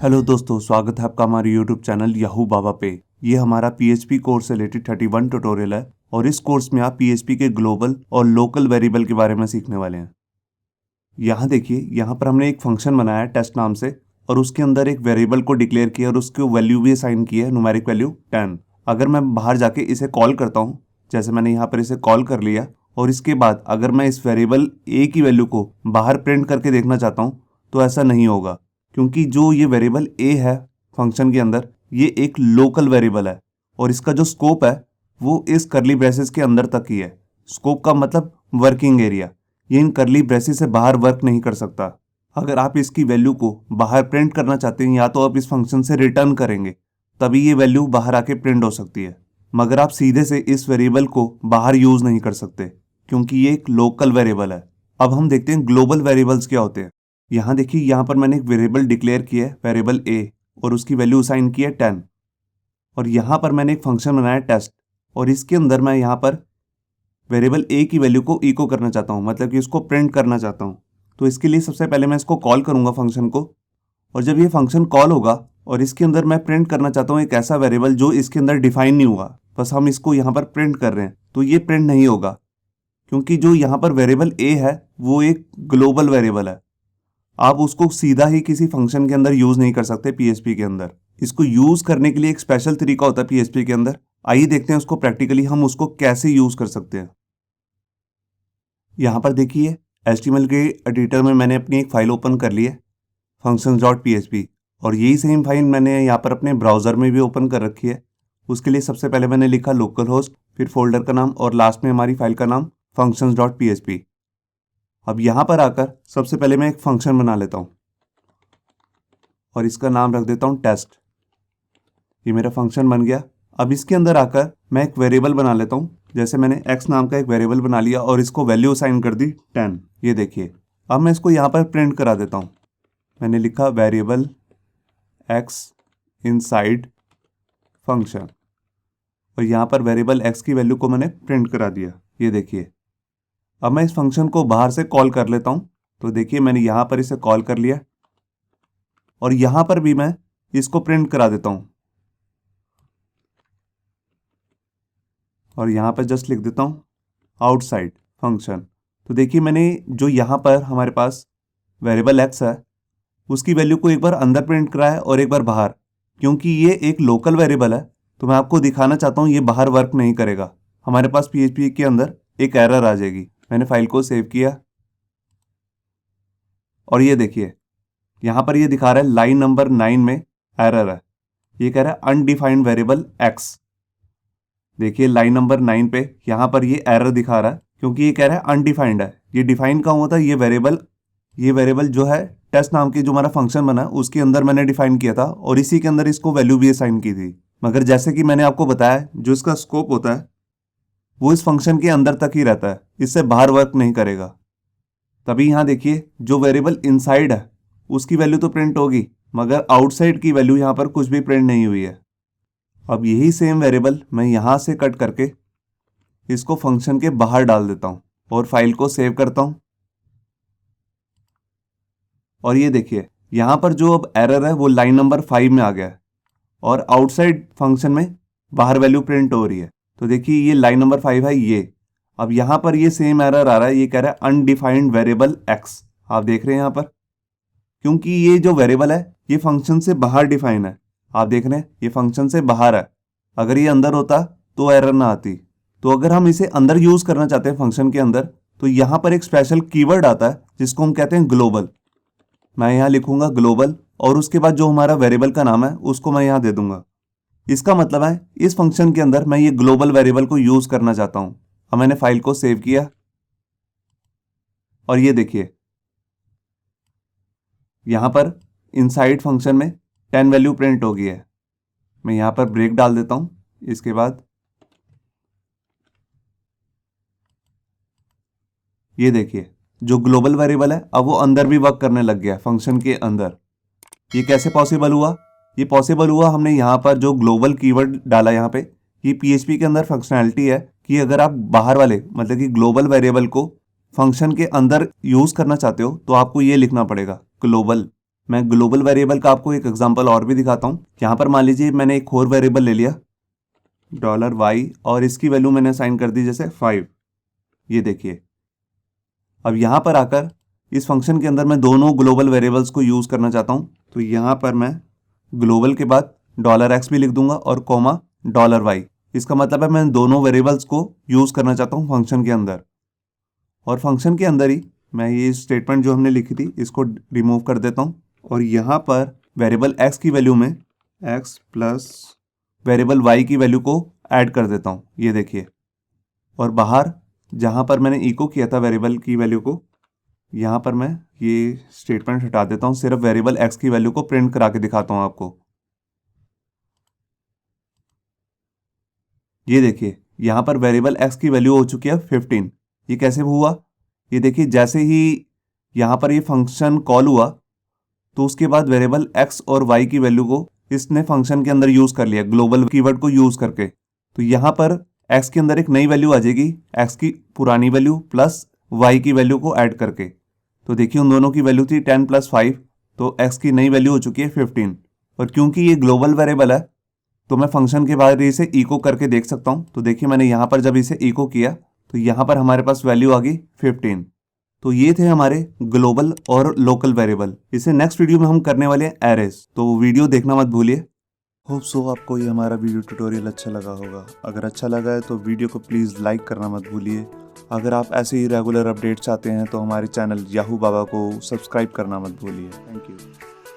Hello दोस्तों, स्वागत है आपका हमारे यूट्यूब चैनल याहू बाबा पे। ये हमारा पीएचपी कोर्स से रिलेटेड 31 ट्यूटोरियल है और इस कोर्स में आप पीएचपी के ग्लोबल और लोकल वेरिएबल के बारे में सीखने वाले हैं। यहाँ देखिए, यहाँ पर हमने एक फंक्शन बनाया है टेस्ट नाम से और उसके अंदर एक वेरिएबल को डिक्लेयर किया और उसको वैल्यू भी असाइन की है, न्यूमेरिक वैल्यू 10। अगर मैं बाहर जाके इसे कॉल करता हूँ, जैसे मैंने यहाँ पर इसे कॉल कर लिया, और इसके बाद अगर मैं इस वेरिएबल ए की वैल्यू को बाहर प्रिंट करके देखना चाहता हूँ तो ऐसा नहीं होगा, क्योंकि जो ये वेरिएबल ए है फंक्शन के अंदर, ये एक लोकल वेरिएबल है और इसका जो स्कोप है वो इस करली ब्रेसेस के अंदर तक ही है। स्कोप का मतलब वर्किंग एरिया, ये इन करली ब्रेसेस से बाहर वर्क नहीं कर सकता। अगर आप इसकी वैल्यू को बाहर प्रिंट करना चाहते हैं, या तो आप इस फंक्शन से रिटर्न करेंगे, तभी ये वैल्यू बाहर आके प्रिंट हो सकती है, मगर आप सीधे से इस वेरिएबल को बाहर यूज नहीं कर सकते क्योंकि ये एक लोकल वेरिएबल है। अब हम देखते हैं ग्लोबल वेरिएबल्स क्या होते हैं। यहाँ देखिए, यहाँ पर मैंने एक वेरिएबल डिक्लेयर किया है, वेरिएबल ए, और उसकी वैल्यू असाइन की है 10। और यहाँ पर मैंने एक फंक्शन बनाया टेस्ट और इसके अंदर मैं यहाँ पर वेरिएबल ए की वैल्यू को इको करना चाहता हूँ, मतलब कि उसको प्रिंट करना चाहता हूँ। तो इसके लिए सबसे पहले मैं इसको कॉल करूँगा फंक्शन को, और जब ये फंक्शन कॉल होगा और इसके अंदर मैं प्रिंट करना चाहता हूँ एक ऐसा वेरिएबल जो इसके अंदर डिफाइन नहीं हुआ, बस हम इसको यहाँ पर प्रिंट कर रहे हैं, तो ये प्रिंट नहीं होगा क्योंकि जो यहाँ पर वेरिएबल ए है वो एक ग्लोबल वेरिएबल है। आप उसको सीधा ही किसी फंक्शन के अंदर यूज नहीं कर सकते पीएचपी के अंदर। इसको यूज करने के लिए एक स्पेशल तरीका होता है पीएचपी के अंदर। आइए देखते हैं उसको प्रैक्टिकली हम उसको कैसे यूज कर सकते हैं। यहाँ पर देखिए, HTML के एडिटर में मैंने अपनी एक फाइल ओपन कर ली है, functions.php, और यही सेम फाइल मैंने यहाँ पर अपने ब्राउजर में भी ओपन कर रखी है। उसके लिए सबसे पहले मैंने लिखा लोकल होस्ट, फिर फोल्डर का नाम और लास्ट में हमारी फाइल का नाम functions.php। अब यहाँ पर आकर सबसे पहले मैं एक फंक्शन बना लेता हूँ और इसका नाम रख देता हूँ टेस्ट। ये मेरा फंक्शन बन गया। अब इसके अंदर आकर मैं एक वेरिएबल बना लेता हूँ, जैसे मैंने x नाम का एक वेरिएबल बना लिया और इसको वैल्यू असाइन कर दी 10। ये देखिए, अब मैं इसको यहाँ पर प्रिंट करा देता हूँ। मैंने लिखा वेरिएबल x इनसाइड फंक्शन, और यहाँ पर वेरिएबल x की वैल्यू को मैंने प्रिंट करा दिया। ये देखिए, अब मैं इस फंक्शन को बाहर से कॉल कर लेता हूँ। तो देखिए, मैंने यहाँ पर इसे कॉल कर लिया और यहाँ पर भी मैं इसको प्रिंट करा देता हूँ और यहाँ पर जस्ट लिख देता हूँ आउटसाइड फंक्शन। तो देखिए, मैंने जो यहाँ पर हमारे पास वेरिएबल x है उसकी वैल्यू को एक बार अंदर प्रिंट करा है और एक बार बाहर। क्योंकि ये एक लोकल वेरिएबल है तो मैं आपको दिखाना चाहता हूँ ये बाहर वर्क नहीं करेगा, हमारे पास पीएचपी के अंदर एक एरर आ जाएगी। मैंने फाइल को सेव किया और ये देखिए, यहाँ पर ये दिखा रहा है लाइन नंबर 9 में एरर है। ये कह रहा है अनडिफाइंड वेरिएबल x। देखिए, लाइन नंबर 9 पे यहाँ पर ये एरर दिखा रहा है क्योंकि ये कह रहा है अनडिफाइंड है। ये डिफाइन कहाँ हुआ था? ये वेरिएबल जो है टेस्ट नाम की जो हमारा फंक्शन बना उसके अंदर मैंने डिफाइन किया था और इसी के अंदर इसको वैल्यू भी असाइन की थी। मगर जैसे कि मैंने आपको बताया, जो इसका स्कोप होता है वो इस फंक्शन के अंदर तक ही रहता है, इससे बाहर वर्क नहीं करेगा। तभी यहाँ देखिए, जो वेरिएबल इनसाइड है उसकी वैल्यू तो प्रिंट होगी, मगर आउटसाइड की वैल्यू यहाँ पर कुछ भी प्रिंट नहीं हुई है। अब यही सेम वेरिएबल मैं यहाँ से कट करके इसको फंक्शन के बाहर डाल देता हूँ और फाइल को सेव करता हूँ। और ये देखिए, यहाँ पर जो अब एरर है वो लाइन नंबर 5 में आ गया है और आउटसाइड फंक्शन में बाहर वैल्यू प्रिंट हो रही है। तो देखिए, ये लाइन नंबर 5 है ये। अब यहाँ पर ये सेम एरर आ रहा है, ये कह रहा है अनडिफाइंड वेरिएबल x। आप देख रहे हैं यहाँ पर, क्योंकि ये जो वेरिएबल है ये फंक्शन से बाहर डिफाइन है। आप देख रहे हैं, ये फंक्शन से बाहर है। अगर ये अंदर होता तो एरर ना आती। तो अगर हम इसे अंदर यूज करना चाहते हैं फंक्शन के अंदर, तो यहाँ पर एक स्पेशल कीवर्ड आता है जिसको हम कहते हैं ग्लोबल। मैं यहाँ लिखूंगा ग्लोबल और उसके बाद जो हमारा वेरिएबल का नाम है उसको मैं यहाँ दे दूंगा। इसका मतलब है इस फंक्शन के अंदर मैं ये ग्लोबल वेरिएबल को यूज करना चाहता हूं। अब मैंने फाइल को सेव किया और ये देखिए, यहां पर इनसाइड फंक्शन में 10 वैल्यू प्रिंट हो गई है। मैं यहां पर ब्रेक डाल देता हूं। इसके बाद ये देखिए, जो ग्लोबल वेरिएबल है अब वो अंदर भी वर्क करने लग गया फंक्शन के अंदर। ये कैसे पॉसिबल हुआ? ये पॉसिबल हुआ, हमने यहाँ पर जो ग्लोबल कीवर्ड डाला यहाँ पे। ये पीएचपी के अंदर फंक्शनैलिटी है कि अगर आप बाहर वाले मतलब कि ग्लोबल वेरिएबल को फंक्शन के अंदर यूज करना चाहते हो तो आपको ये लिखना पड़ेगा ग्लोबल। मैं ग्लोबल वेरिएबल का आपको एक एग्जांपल और भी दिखाता हूँ। यहाँ पर मान लीजिए मैंने एक और वेरिएबल ले लिया $y और इसकी वैल्यू मैंने असाइन कर दी जैसे 5। ये देखिए, अब यहाँ पर आकर इस फंक्शन के अंदर मैं दोनों ग्लोबल वेरिएबल्स को यूज़ करना चाहता हूँ। तो यहाँ पर मैं ग्लोबल के बाद $x भी लिख दूंगा और कॉमा $y। इसका मतलब है मैं दोनों वेरिएबल्स को यूज़ करना चाहता हूँ फंक्शन के अंदर। और फंक्शन के अंदर ही मैं ये स्टेटमेंट जो हमने लिखी थी इसको रिमूव कर देता हूँ और यहाँ पर वेरिएबल x की वैल्यू में x प्लस वेरिएबल y की वैल्यू को ऐड कर देता हूँ। ये देखिए, और बाहर जहाँ पर मैंने इको किया था वेरिएबल की वैल्यू को, यहाँ पर मैं ये स्टेटमेंट हटा देता हूँ, सिर्फ वेरिएबल x की वैल्यू को प्रिंट करा के दिखाता हूँ आपको। ये देखिए, यहाँ पर वेरिएबल x की वैल्यू हो चुकी है 15। ये कैसे हुआ? ये देखिए, जैसे ही यहाँ पर ये फंक्शन कॉल हुआ तो उसके बाद वेरिएबल x और y की वैल्यू को इसने फंक्शन के अंदर यूज़ कर लिया ग्लोबल कीवर्ड को यूज़ करके। तो यहाँ पर x के अंदर एक नई वैल्यू आ जाएगी, x की पुरानी वैल्यू प्लस y की वैल्यू को ऐड करके। तो देखिए, उन दोनों की वैल्यू थी 10 + 5, तो x की नई वैल्यू हो चुकी है 15। और क्योंकि ये ग्लोबल वेरिएबल है तो मैं फंक्शन के बाद इसे इको करके देख सकता हूँ। तो देखिए, मैंने यहाँ पर जब इसे इको किया तो यहाँ पर हमारे पास वैल्यू आ गई 15। तो ये थे हमारे ग्लोबल और लोकल वेरिएबल। इसे नेक्स्ट वीडियो में हम करने वाले हैं एरेज, तो वीडियो देखना मत भूलिए। होप सो आपको ये हमारा वीडियो ट्यूटोरियल अच्छा लगा होगा। अगर अच्छा लगा है तो वीडियो को प्लीज़ लाइक करना मत भूलिए। अगर आप ऐसे ही रेगुलर अपडेट्स चाहते हैं तो हमारे चैनल याहू बाबा को सब्सक्राइब करना मत भूलिए। Thank you.